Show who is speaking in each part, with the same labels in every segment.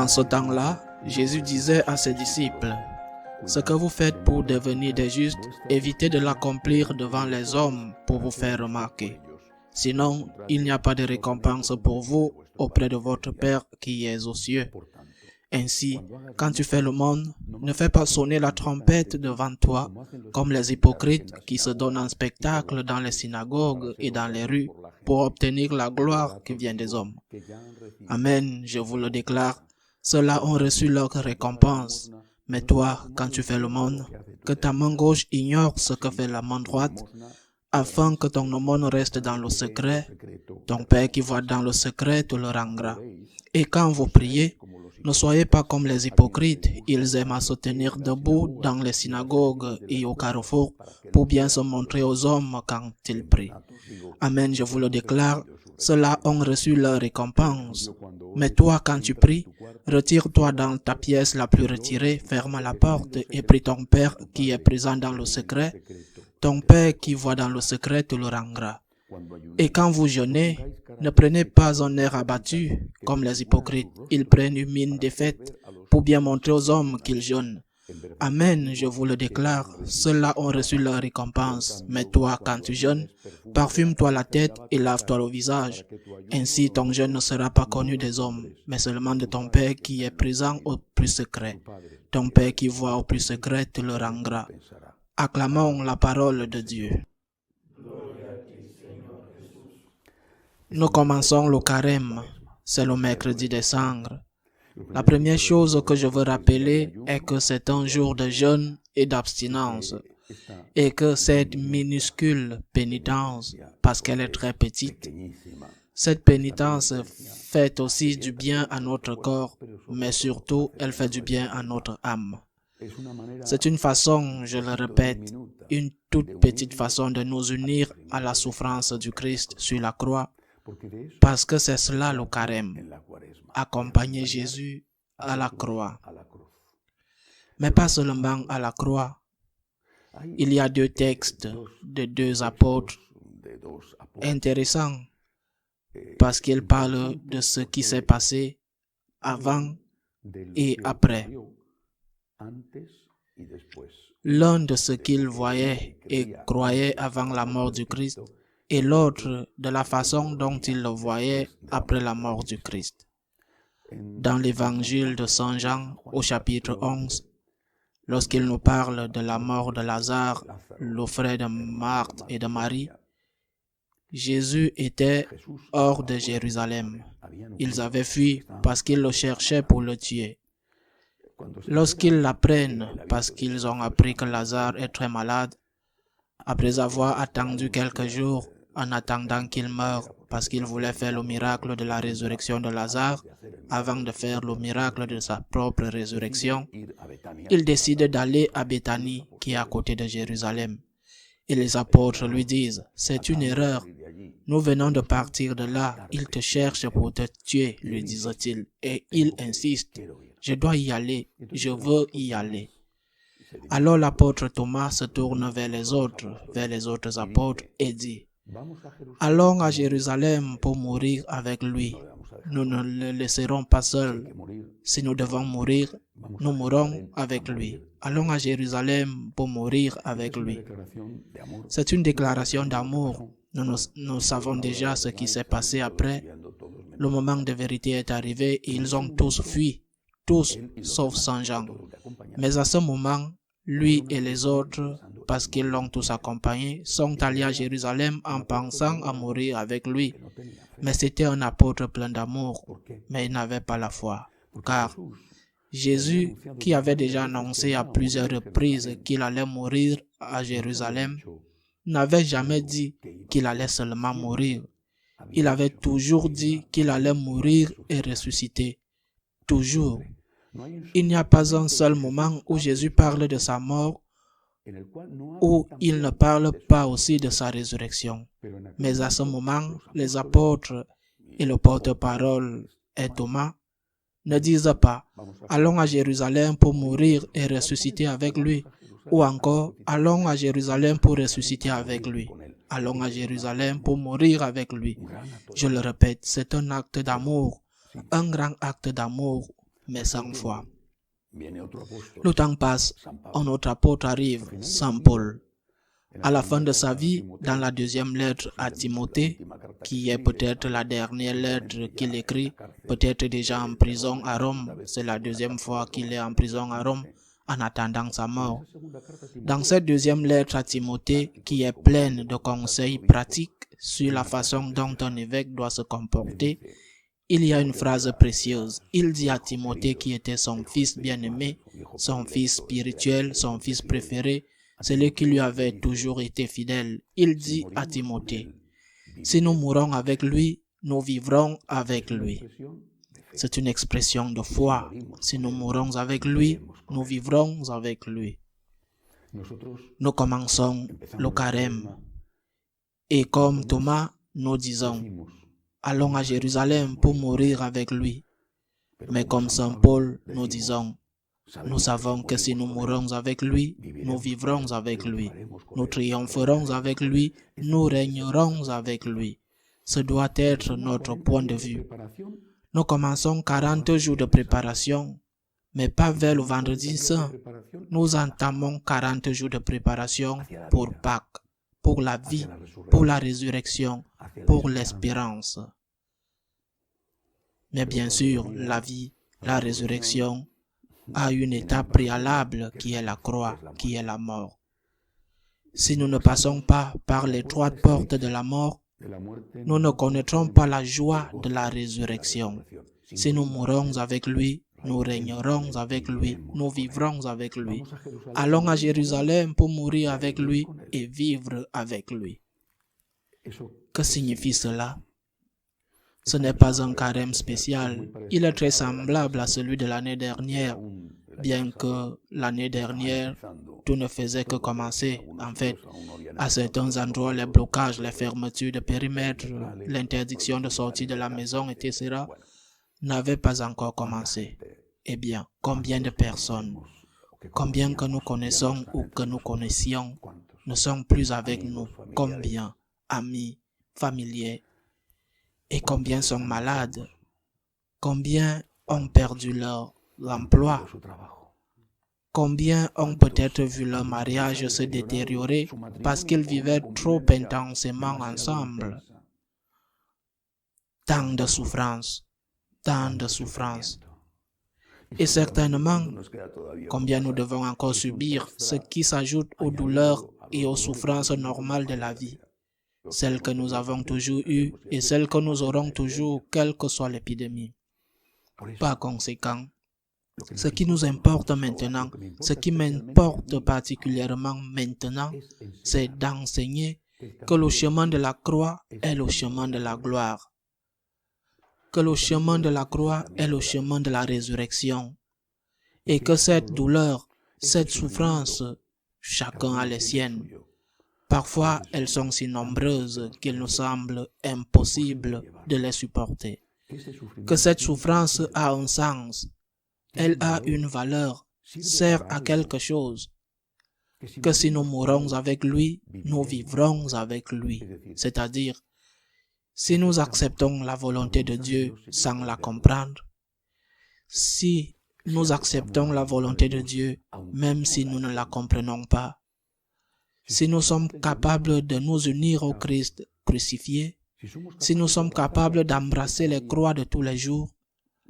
Speaker 1: En ce temps-là, Jésus disait à ses disciples, « Ce que vous faites pour devenir des justes, évitez de l'accomplir devant les hommes pour vous faire remarquer. Sinon, il n'y a pas de récompense pour vous auprès de votre Père qui est aux cieux. Ainsi, quand tu fais l'aumône, ne fais pas sonner la trompette devant toi, comme les hypocrites qui se donnent en spectacle dans les synagogues et dans les rues pour obtenir la gloire qui vient des hommes. Amen, je vous le déclare, ceux-là ont reçu leur récompense. Mais toi, quand tu fais l'aumône, que ta main gauche ignore ce que fait la main droite, afin que ton aumône reste dans le secret, ton Père qui voit dans le secret te le rendra. Et quand vous priez, ne soyez pas comme les hypocrites, ils aiment à se tenir debout dans les synagogues et au carrefour pour bien se montrer aux hommes quand ils prient. Amen, je vous le déclare, ceux-là ont reçu leur récompense. Mais toi, quand tu pries, retire-toi dans ta pièce la plus retirée, ferme la porte et prie ton Père qui est présent dans le secret. Ton Père qui voit dans le secret te le rendra. Et quand vous jeûnez, ne prenez pas un air abattu comme les hypocrites. Ils prennent une mine défaite pour bien montrer aux hommes qu'ils jeûnent. Amen, je vous le déclare, ceux-là ont reçu leur récompense. Mais toi, quand tu jeûnes, parfume-toi la tête et lave-toi le visage. Ainsi, ton jeûne ne sera pas connu des hommes, mais seulement de ton Père qui est présent au plus secret. Ton Père qui voit au plus secret te le rendra. Acclamons la parole de Dieu. Nous commençons le carême, c'est le mercredi des cendres. La première chose que je veux rappeler est que c'est un jour de jeûne et d'abstinence, et que cette minuscule pénitence, parce qu'elle est très petite, cette pénitence fait aussi du bien à notre corps, mais surtout elle fait du bien à notre âme. C'est une façon, je le répète, une toute petite façon de nous unir à la souffrance du Christ sur la croix, parce que c'est cela le carême, accompagner Jésus à la croix. Mais pas seulement à la croix. Il y a deux textes de deux apôtres intéressants, parce qu'ils parlent de ce qui s'est passé avant et après. L'un de ce qu'ils voyaient et croyaient avant la mort du Christ, et l'autre de la façon dont ils le voyaient après la mort du Christ. Dans l'évangile de Saint Jean, au chapitre 11, lorsqu'il nous parle de la mort de Lazare, le frère de Marthe et de Marie, Jésus était hors de Jérusalem. Ils avaient fui parce qu'ils le cherchaient pour le tuer. Lorsqu'ils l'apprennent, parce qu'ils ont appris que Lazare est très malade, après avoir attendu quelques jours, en attendant qu'il meure, parce qu'il voulait faire le miracle de la résurrection de Lazare, avant de faire le miracle de sa propre résurrection, il décide d'aller à Béthanie, qui est à côté de Jérusalem. Et les apôtres lui disent, « C'est une erreur. Nous venons de partir de là. Il te cherche pour te tuer, lui disent-ils. Et il insiste, « Je dois y aller. Je veux y aller. » Alors l'apôtre Thomas se tourne vers les autres apôtres et dit, « Allons à Jérusalem pour mourir avec lui. Nous ne le laisserons pas seul. Si nous devons mourir, nous mourrons avec lui. Allons à Jérusalem pour mourir avec lui. » C'est une déclaration d'amour. Nous savons déjà ce qui s'est passé après. Le moment de vérité est arrivé et ils ont tous fui, tous sauf Saint Jean. Mais à ce moment, lui et les autres, parce qu'ils l'ont tous accompagné, sont allés à Jérusalem en pensant à mourir avec lui. Mais c'était un apôtre plein d'amour, mais il n'avait pas la foi. Car Jésus, qui avait déjà annoncé à plusieurs reprises qu'il allait mourir à Jérusalem, n'avait jamais dit qu'il allait seulement mourir. Il avait toujours dit qu'il allait mourir et ressusciter. Toujours. Il n'y a pas un seul moment où Jésus parle de sa mort, où il ne parle pas aussi de sa résurrection. Mais à ce moment, les apôtres et le porte-parole et Thomas ne disent pas « Allons à Jérusalem pour mourir et ressusciter avec lui » ou encore « Allons à Jérusalem pour ressusciter avec lui ». Allons à Jérusalem pour mourir avec lui. Je le répète, c'est un acte d'amour, un grand acte d'amour mais sans foi. Le temps passe, un autre apôtre arrive, Saint Paul. À la fin de sa vie, dans la deuxième lettre à Timothée, qui est peut-être la dernière lettre qu'il écrit, peut-être déjà en prison à Rome, c'est la deuxième fois qu'il est en prison à Rome, en attendant sa mort. Dans cette deuxième lettre à Timothée, qui est pleine de conseils pratiques sur la façon dont un évêque doit se comporter, il y a une phrase précieuse. Il dit à Timothée, qui était son fils bien-aimé, son fils spirituel, son fils préféré, celui qui lui avait toujours été fidèle. Il dit à Timothée, « Si nous mourons avec lui, nous vivrons avec lui. » C'est une expression de foi. Si nous mourons avec lui, nous vivrons avec lui. Nous commençons le carême. Et comme Thomas, nous disons, allons à Jérusalem pour mourir avec lui. Mais comme Saint Paul, nous disons, nous savons que si nous mourons avec lui, nous vivrons avec lui. Nous triompherons avec lui, nous régnerons avec lui. Ce doit être notre point de vue. Nous commençons 40 jours de préparation, mais pas vers le vendredi saint. Nous entamons 40 jours de préparation pour Pâques, pour la vie, pour la résurrection, pour l'espérance. Mais bien sûr, la vie, la résurrection, a une étape préalable qui est la croix, qui est la mort. Si nous ne passons pas par l'étroite porte de la mort, nous ne connaîtrons pas la joie de la résurrection. Si nous mourons avec lui, nous régnerons avec lui, nous vivrons avec lui. Allons à Jérusalem pour mourir avec lui et vivre avec lui. Que signifie cela? Ce n'est pas un carême spécial. Il est très semblable à celui de l'année dernière, bien que l'année dernière, tout ne faisait que commencer. En fait, à certains endroits, les blocages, les fermetures de périmètre, l'interdiction de sortie de la maison, etc., n'avaient pas encore commencé. Eh bien, combien de personnes, combien que nous connaissons ou que nous connaissions, ne sont plus avec nous? Combien amis, familiers, et combien sont malades? Combien ont perdu leur emploi? Combien ont peut-être vu leur mariage se détériorer parce qu'ils vivaient trop intensément ensemble? Tant de souffrances, tant de souffrances. Et certainement, combien nous devons encore subir ce qui s'ajoute aux douleurs et aux souffrances normales de la vie, celles que nous avons toujours eues et celles que nous aurons toujours, quelle que soit l'épidémie. Par conséquent, ce qui nous importe maintenant, ce qui m'importe particulièrement maintenant, c'est d'enseigner que le chemin de la croix est le chemin de la gloire, que le chemin de la croix est le chemin de la résurrection, et que cette douleur, cette souffrance, chacun a les siennes. Parfois, elles sont si nombreuses qu'il nous semble impossible de les supporter. Que cette souffrance a un sens, elle a une valeur, sert à quelque chose. Que si nous mourons avec lui, nous vivrons avec lui. C'est-à-dire, si nous acceptons la volonté de Dieu sans la comprendre, si nous acceptons la volonté de Dieu même si nous ne la comprenons pas, si nous sommes capables de nous unir au Christ crucifié, si nous sommes capables d'embrasser les croix de tous les jours,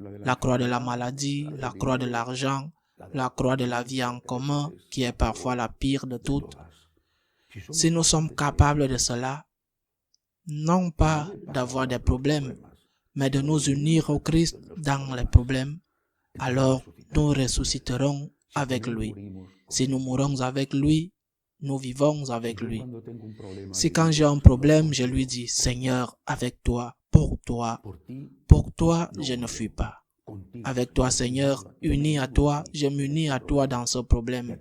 Speaker 1: la croix de la maladie, la croix de l'argent, la croix de la vie en commun, qui est parfois la pire de toutes, si nous sommes capables de cela, non pas d'avoir des problèmes, mais de nous unir au Christ dans les problèmes, alors nous ressusciterons avec lui. Si nous mourons avec lui, nous vivons avec lui. Si quand j'ai un problème, je lui dis, Seigneur, avec toi, pour toi, je ne fuis pas. Avec toi, Seigneur, uni à toi, je m'unis à toi dans ce problème.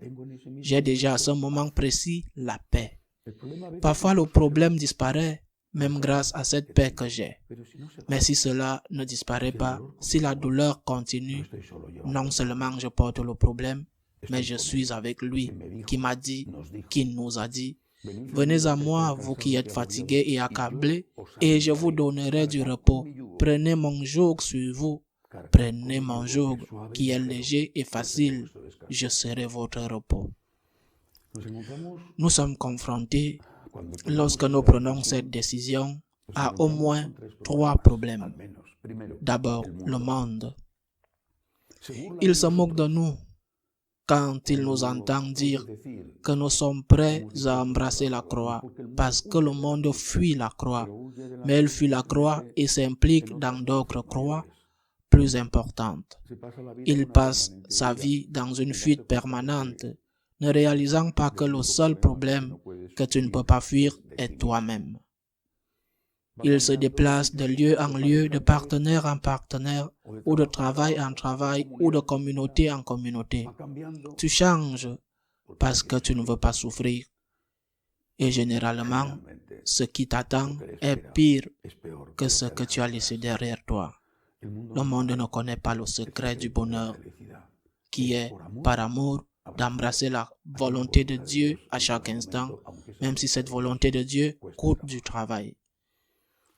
Speaker 1: J'ai déjà à ce moment précis la paix. Parfois, le problème disparaît, même grâce à cette paix que j'ai. Mais si cela ne disparaît pas, si la douleur continue, non seulement je porte le problème, mais je suis avec lui, qui m'a dit, qui nous a dit, « Venez à moi, vous qui êtes fatigués et accablés, et je vous donnerai du repos. Prenez mon joug sur vous, Prenez mon joug qui est léger et facile, je serai votre repos. Nous sommes confrontés, lorsque nous prenons cette décision, à au moins 3 problèmes. D'abord, le monde. Il se moque de nous quand il nous entend dire que nous sommes prêts à embrasser la croix parce que le monde fuit la croix, mais il fuit la croix et s'implique dans d'autres croix plus importantes. Il passe sa vie dans une fuite permanente, ne réalisant pas que le seul problème que tu ne peux pas fuir est toi-même. Il se déplace de lieu en lieu, de partenaire en partenaire, ou de travail en travail, ou de communauté en communauté. Tu changes parce que tu ne veux pas souffrir. Et généralement, ce qui t'attend est pire que ce que tu as laissé derrière toi. Le monde ne connaît pas le secret du bonheur, qui est, par amour, d'embrasser la volonté de Dieu à chaque instant, même si cette volonté de Dieu coûte du travail.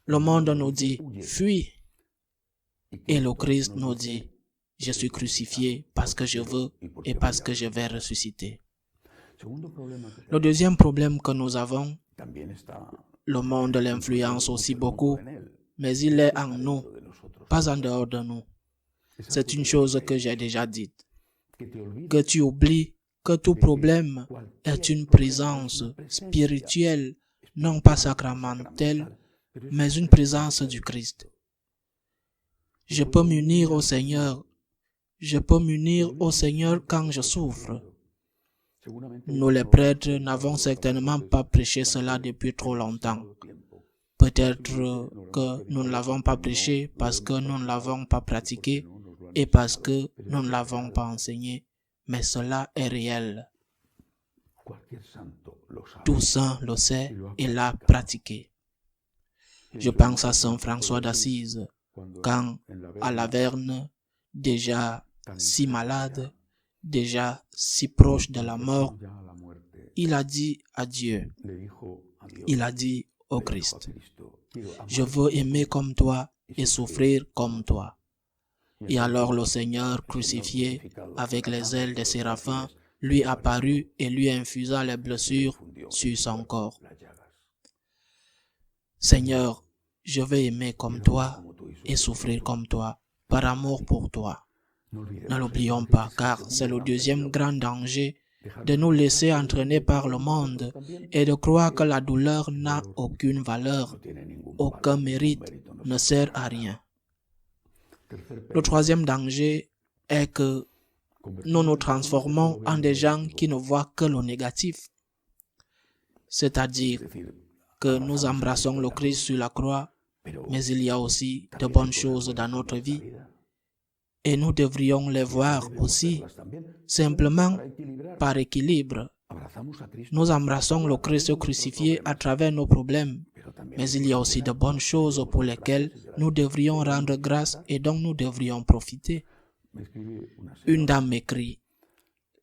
Speaker 1: Le monde nous dit « fuis » et le Christ nous dit « je suis crucifié parce que je veux et parce que je vais ressusciter ». Le deuxième problème que nous avons, le monde l'influence aussi beaucoup, mais il est en nous, pas en dehors de nous. C'est une chose que j'ai déjà dite, que tu oublies que tout problème est une présence spirituelle, non pas sacramentelle, mais une présence du Christ. Je peux m'unir au Seigneur. Je peux m'unir au Seigneur quand je souffre. Nous les prêtres n'avons certainement pas prêché cela depuis trop longtemps. Peut-être que nous ne l'avons pas prêché parce que nous ne l'avons pas pratiqué et parce que nous ne l'avons pas enseigné, mais cela est réel. Tout saint le sait et l'a pratiqué. Je pense à Saint François d'Assise, quand, à l'Averne, déjà si malade, déjà si proche de la mort, il a dit à Dieu, il a dit au Christ, « Je veux aimer comme toi et souffrir comme toi. » Et alors le Seigneur crucifié, avec les ailes des séraphins, lui apparut et lui infusa les blessures sur son corps. Seigneur, je veux aimer comme toi et souffrir comme toi, par amour pour toi. Ne l'oublions pas, car c'est le deuxième grand danger de nous laisser entraîner par le monde et de croire que la douleur n'a aucune valeur, aucun mérite, ne sert à rien. Le troisième danger est que nous nous transformons en des gens qui ne voient que le négatif, c'est-à-dire que nous embrassons le Christ sur la croix, mais il y a aussi de bonnes choses dans notre vie et nous devrions les voir aussi, simplement par équilibre. Nous embrassons le Christ crucifié à travers nos problèmes, mais il y a aussi de bonnes choses pour lesquelles nous devrions rendre grâce et dont nous devrions profiter. Une dame m'écrit,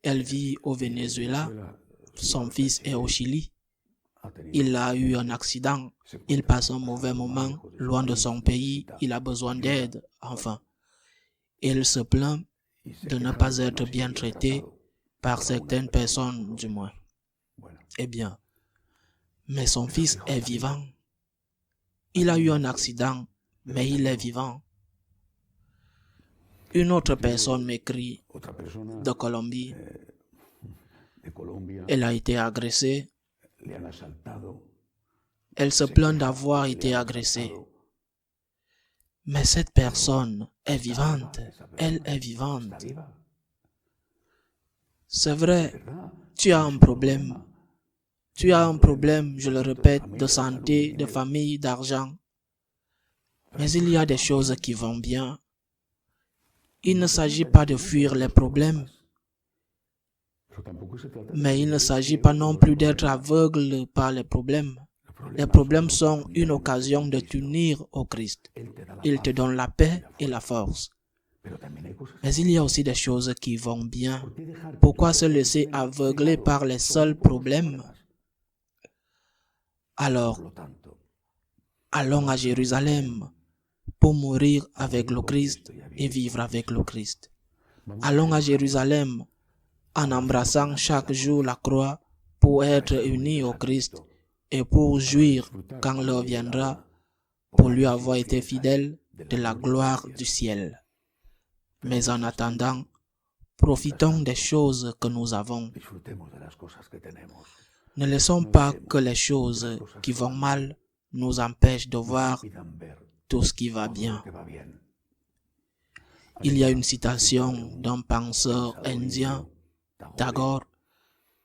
Speaker 1: elle vit au Venezuela, son fils est au Chili. Il a eu un accident, il passe un mauvais moment, loin de son pays, il a besoin d'aide, enfin. Il se plaint de ne pas être bien traité par certaines personnes, du moins. Eh bien, mais son fils est vivant. Il a eu un accident, mais il est vivant. Une autre personne m'écrit de Colombie. Elle a été agressée. Elle se plaint d'avoir été agressée. Mais cette personne est vivante. Elle est vivante. C'est vrai, tu as un problème. Tu as un problème, je le répète, de santé, de famille, d'argent. Mais il y a des choses qui vont bien. Il ne s'agit pas de fuir les problèmes. Mais il ne s'agit pas non plus d'être aveugle par les problèmes. Les problèmes sont une occasion de t'unir au Christ. Il te donne la paix et la force. Mais il y a aussi des choses qui vont bien. Pourquoi se laisser aveugler par les seuls problèmes? Alors, allons à Jérusalem pour mourir avec le Christ et vivre avec le Christ. Allons à Jérusalem en embrassant chaque jour la croix pour être unis au Christ et pour jouir quand l'heure viendra pour lui avoir été fidèle de la gloire du ciel. Mais en attendant, profitons des choses que nous avons. Ne laissons pas que les choses qui vont mal nous empêchent de voir tout ce qui va bien. Il y a une citation d'un penseur indien, Tagore,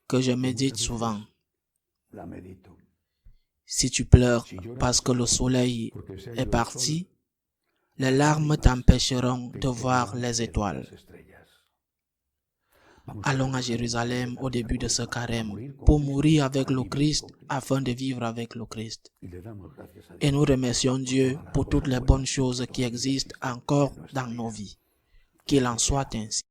Speaker 1: que je médite souvent. Si tu pleures parce que le soleil est parti, les larmes t'empêcheront de voir les étoiles. Allons à Jérusalem au début de ce carême pour mourir avec le Christ afin de vivre avec le Christ. Et nous remercions Dieu pour toutes les bonnes choses qui existent encore dans nos vies. Qu'il en soit ainsi.